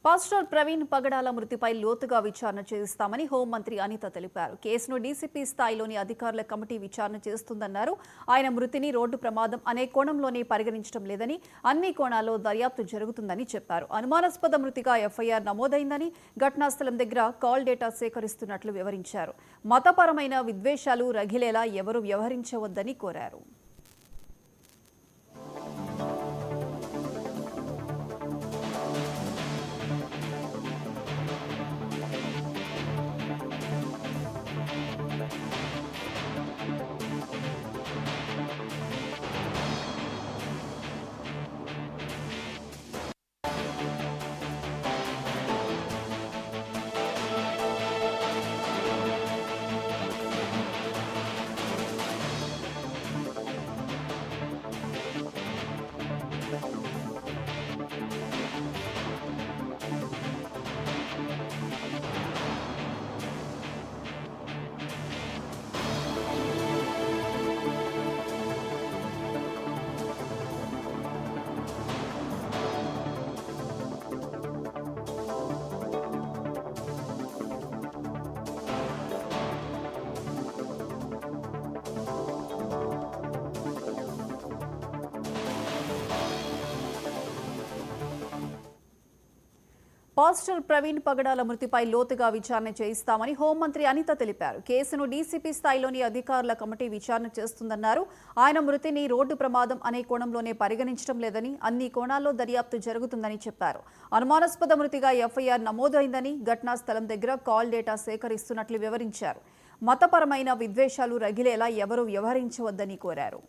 Pastor Praveen పగడాల మృతిపై లోతుగా విచారణ చేస్తామని హోంమంత్రి అనిత తెలిపారు. కేసును డీసీపీ స్థాయిలోని అధికారుల కమిటీ విచారణ చేస్తుందన్నారు. ఆయన మృతిని రోడ్డు ప్రమాదం అనే కోణంలోనే పరిగణించడం లేదని, అన్ని కోణాల్లో దర్యాప్తు జరుగుతుందని చెప్పారు. అనుమానాస్పద మృతిగా ఎఫ్ఐఆర్ నమోదైందని, ఘటనా స్థలం దగ్గర కాల్ డేటా సేకరిస్తున్నట్లు వివరించారు. మతపరమైన విద్వేషాలు రగిలేలా ఎవరూ వ్యవహరించవద్దని కోరారు. పాస్టర్ ప్రవీణ్ పగడాల మృతిపై లోతుగా విచారణ చేయిస్తామని హోంమంత్రి అనిత తెలిపారు. కేసును డీసీపీ స్థాయిలోని అధికారుల కమిటీ విచారణ చేస్తుందన్నారు. ఆయన మృతిని రోడ్డు ప్రమాదం అనే కోణంలోనే పరిగణించడం లేదని, అన్ని కోణాల్లో దర్యాప్తు జరుగుతుందని చెప్పారు. అనుమానాస్పద మృతిగా ఎఫ్ఐఆర్ నమోదైందని, ఘటనా స్థలం దగ్గర కాల్ డేటా సేకరిస్తున్నట్లు వివరించారు. మతపరమైన విద్వేషాలు రగిలేలా ఎవరూ వ్యవహరించవద్దని కోరారు.